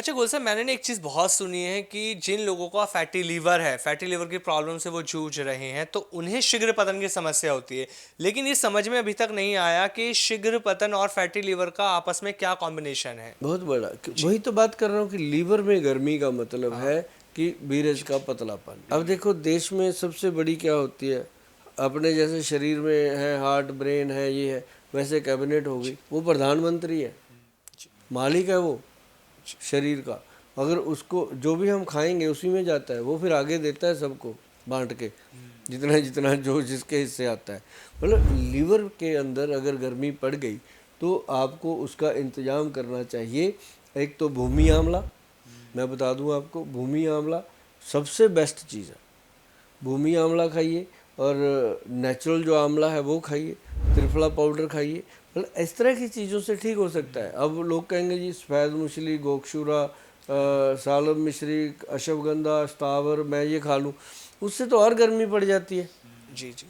अच्छा गुल साहब, मैंने ना एक चीज़ बहुत सुनी है कि जिन लोगों का फैटी लीवर है, फैटी लीवर की प्रॉब्लम से वो जूझ रहे हैं, तो उन्हें शीघ्र पतन की समस्या होती है। लेकिन ये समझ में अभी तक नहीं आया कि शीघ्र पतन और फैटी लीवर का आपस में क्या कॉम्बिनेशन है। बहुत बड़ा जी। वही तो बात कर रहा हूँ कि लीवर में गर्मी का मतलब हाँ। है कि बीरज का पतलापन। अब देखो देश में सबसे बड़ी क्या होती है, अपने जैसे शरीर में है हार्ट ब्रेन है ये है, वैसे कैबिनेट हो गई, वो प्रधानमंत्री है, जी। मालिक है वो शरीर का। अगर उसको जो भी हम खाएंगे उसी में जाता है, वो फिर आगे देता है सबको बांट के, जितना जितना जो जिसके हिस्से आता है। मतलब लीवर के अंदर अगर गर्मी पड़ गई तो आपको उसका इंतजाम करना चाहिए। एक तो भूमि आंवला, मैं बता दूं आपको, भूमि आंवला सबसे बेस्ट चीज़ है। भूमि आंवला खाइए और नेचुरल जो आंवला है वो खाइए, त्रिफला पाउडर खाइए। मतलब इस तरह की चीज़ों से ठीक हो सकता है। अब लोग कहेंगे जी सफ़ेद मूसली, गोक्षूरा, सालब मिश्री, अश्वगंधा, स्थावर मैं ये खा लूँ, उससे तो और गर्मी पड़ जाती है। जी। जी।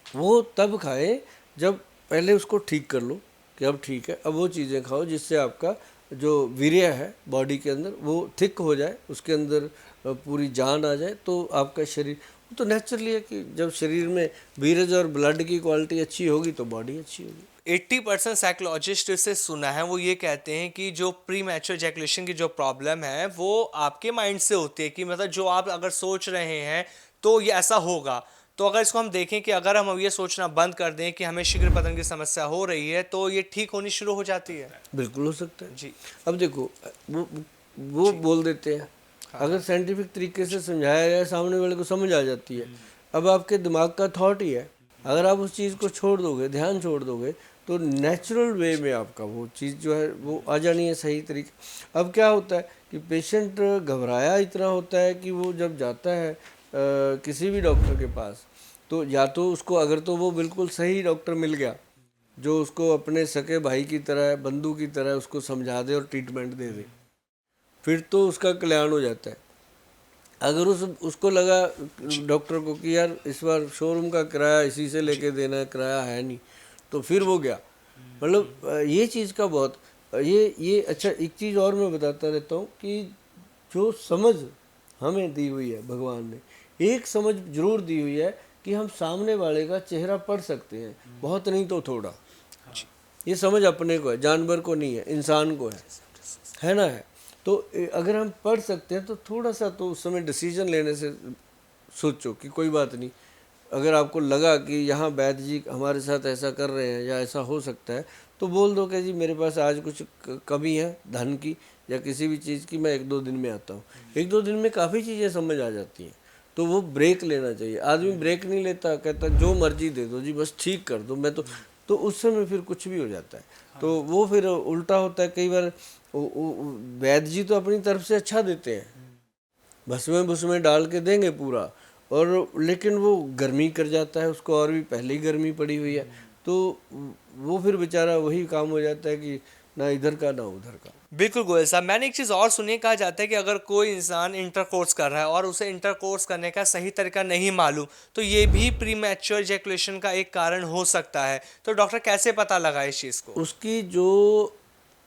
वो तब खाएं जब पहले उसको ठीक कर लो कि अब ठीक है, अब वो चीज़ें खाओ जिससे आपका जो वीर्य है बॉडी के अंदर वो थिक हो जाए, उसके अंदर पूरी जान आ जाए, तो आपका शरीर, वो तो नेचुरली है कि जब शरीर में वीर्य और ब्लड की क्वालिटी अच्छी होगी तो बॉडी अच्छी होगी। 80% साइकोलॉजिस्ट से सुना है, वो ये कहते हैं कि जो प्री मैच्योर एजैकुलेशन की जो प्रॉब्लम है वो आपके माइंड से होती है, कि मतलब जो आप अगर सोच रहे हैं तो ये ऐसा होगा। तो अगर इसको हम देखें कि अगर हम ये सोचना बंद कर दें कि हमें शीघ्र पतन की समस्या हो रही है, तो ये ठीक होनी शुरू हो जाती है। बिल्कुल हो सकता है। जी। अब देखो वो जी। बोल देते हैं, हाँ। अगर साइंटिफिक तरीके से समझाया जाए सामने वाले को समझ आ जाती है। अब आपके दिमाग का थॉट ही है, अगर आप उस चीज़ को छोड़ दोगे, ध्यान छोड़ दोगे, तो नेचुरल वे में आपका वो चीज़ जो है वो आ जानी है सही तरीके। अब क्या होता है कि पेशेंट घबराया इतना होता है कि वो जब जाता है किसी भी डॉक्टर के पास, तो या तो उसको, अगर तो वो बिल्कुल सही डॉक्टर मिल गया जो उसको अपने सगे भाई की तरह, बंधु की तरह उसको समझा दे और ट्रीटमेंट दे दे, फिर तो उसका कल्याण हो जाता है। अगर उसको लगा डॉक्टर को कि यार इस बार शोरूम का किराया इसी से लेके देना है, किराया है नहीं, तो फिर वो गया। मतलब ये चीज़ का बहुत ये अच्छा, एक चीज़ और मैं बताता रहता हूँ कि जो समझ हमें दी हुई है भगवान ने, एक समझ जरूर दी हुई है कि हम सामने वाले का चेहरा पढ़ सकते हैं, बहुत नहीं तो थोड़ा। ये समझ अपने को है, जानवर को नहीं है, इंसान को है ना है। तो अगर हम पढ़ सकते हैं तो थोड़ा सा तो उस समय डिसीजन लेने से सोचो कि कोई बात नहीं, अगर आपको लगा कि यहाँ वैद्य जी हमारे साथ ऐसा कर रहे हैं या ऐसा हो सकता है, तो बोल दो कि जी मेरे पास आज कुछ कमी है धन की या किसी भी चीज़ की, मैं 1-2 दिन में आता हूँ। 1-2 दिन में काफ़ी चीज़ें समझ आ जाती हैं। तो वो ब्रेक लेना चाहिए। आदमी ब्रेक नहीं लेता, कहता जो मर्जी दे दो जी, बस ठीक कर दो, मैं तो उस समय फिर कुछ भी हो जाता है। तो वो फिर उल्टा होता है कई बार। वैद्य जी तो अपनी तरफ से अच्छा देते हैं, भस्में भुस्में डाल के देंगे पूरा, और लेकिन वो गर्मी कर जाता है उसको, और भी पहले ही गर्मी पड़ी हुई है, तो वो फिर बेचारा वही काम हो जाता है कि ना इधर का ना उधर का। बिल्कुल गोयल साहब, मैंने एक चीज़ और सुनी है, कहा जाता है कि अगर कोई इंसान इंटरकोर्स कर रहा है और उसे इंटरकोर्स करने का सही तरीका नहीं मालूम, तो ये भी प्री मैच्योर इजैकुलेशन का एक कारण हो सकता है। तो डॉक्टर कैसे पता लगा इस चीज़ को? उसकी जो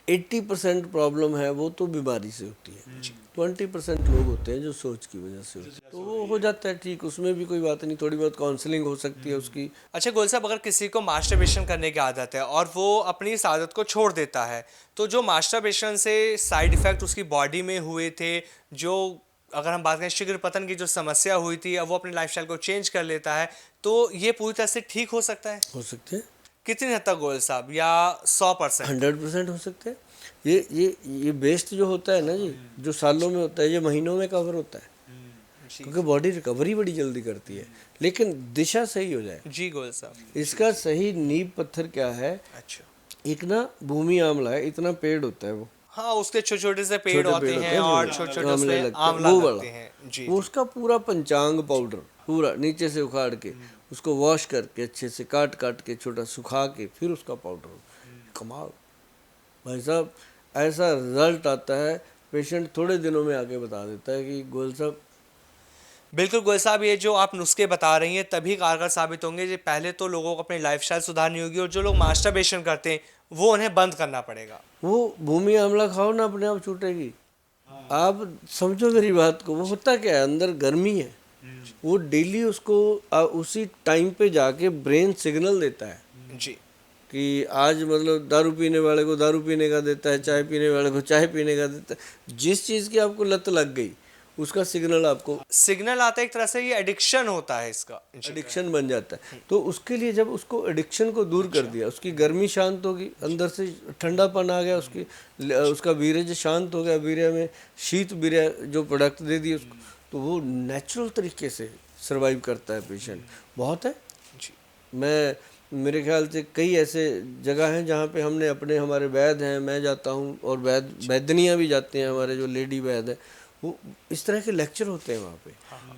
80% प्रॉब्लम है वो तो बीमारी से होती है, 20% लोग होते हैं जो सोच की वजह से होते हैं, तो वो हो जाता है ठीक, उसमें भी कोई बात नहीं, थोड़ी बहुत काउंसलिंग हो सकती है उसकी। अच्छा गोयल साहब, अगर किसी को मास्टरबेशन करने की आदत है और वो अपनी इस आदत को छोड़ देता है, तो जो मास्टरबेशन से साइड इफेक्ट उसकी बॉडी में हुए थे, जो अगर हम बात करें शीघ्र पतन की जो समस्या हुई थी, अब वो अपने लाइफस्टाइल को चेंज कर लेता है, तो ये पूरी तरह से ठीक हो सकता है? हो सकते हैं, कितनी हद तक गोयल साहब, या 100%? 100% हो सकते हैं। ये बेस्ट जो होता है ना जी, जो सालों में होता है, ये महीनों में कवर होता है, जी। क्योंकि बॉडी रिकवरी बड़ी जल्दी करती है, लेकिन दिशा सही हो जाए। जी गोयल साहब। इसका सही नींव पत्थर क्या है, अच्छा। एक ना भूमि आंवला है, इतना पेड़ होता है वो, हाँ, उसके छोटे छोटे से पेड़ छोटे पेड़ होते होते हैं हैं और जो छोटे छोटे आंवले उसमें लगते हैं, आंवला वो वाला, लगते हैं। जी। वो जी। उसका पूरा पंचांग पाउडर पूरा नीचे से उखाड़ के उसको वॉश करके अच्छे से काट काट के छोटा सुखा के फिर उसका पाउडर, कमाल भाई साहब, ऐसा रिजल्ट आता है, पेशेंट थोड़े दिनों में आके बता देता है कि गोयल साहब। बिल्कुल गोयल साहब, ये जो आप नुस्खे बता रही हैं तभी कारगर साबित होंगे, जो पहले तो लोगों को अपनी लाइफस्टाइल सुधारनी होगी, और जो लोग मास्टरबेशन करते हैं वो उन्हें बंद करना पड़ेगा। वो भूमि आंवला खाओ ना, अपने आप छूटेगी। आप समझो मेरी बात को, वो होता क्या है, अंदर गर्मी है, वो डेली उसको उसी टाइम पे जाके ब्रेन सिग्नल देता है जी कि आज मतलब दारू पीने वाले को दारू पीने का देता है, चाय पीने वाले को चाय पीने का देता है। जिस चीज़ की आपको लत लग गई उसका सिग्नल आपको सिग्नल आता है, एक तरह से ये एडिक्शन होता है इसका। जी एडिक्शन बन जाता है। तो उसके लिए जब उसको एडिक्शन को दूर कर दिया, उसकी गर्मी शांत होगी, अंदर से ठंडापन आ गया, उसका वीर्य शांत हो गया, वीर्य में शीत वीर्य जो प्रोडक्ट दे दिए उसको, तो वो नेचुरल तरीके से सर्वाइव करता है पेशेंट। बहुत है। जी मैं मेरे ख्याल से कई ऐसे जगह हैं जहाँ पे हमने अपने हमारे वैद्य हैं, मैं जाता हूँ और वैद्यनियाँ भी जाते हैं, हमारे जो लेडी वैद्य हैं, वो इस तरह के लेक्चर होते हैं वहाँ पे।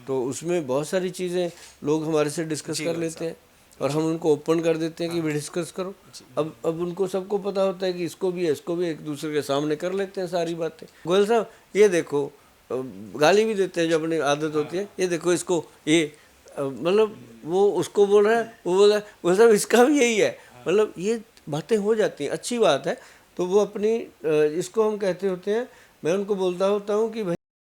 तो उसमें बहुत सारी चीज़ें लोग हमारे से डिस्कस कर लेते हैं और हम उनको ओपन कर देते हैं कि भी डिस्कस करो। अब उनको सबको पता होता है कि इसको भी है, इसको भी, एक दूसरे के सामने कर लेते हैं सारी बातें। गोयल साहब ये देखो, गाली भी देते हैं जो अपनी आदत होती है, ये देखो इसको, ये मतलब वो उसको बोल रहा है, वो बोल रहा है वो सब इसका भी यही है, मतलब ये बातें हो जाती हैं, अच्छी बात है। तो वो अपनी इसको हम कहते होते हैं, मैं उनको बोलता होता हूँ कि भाई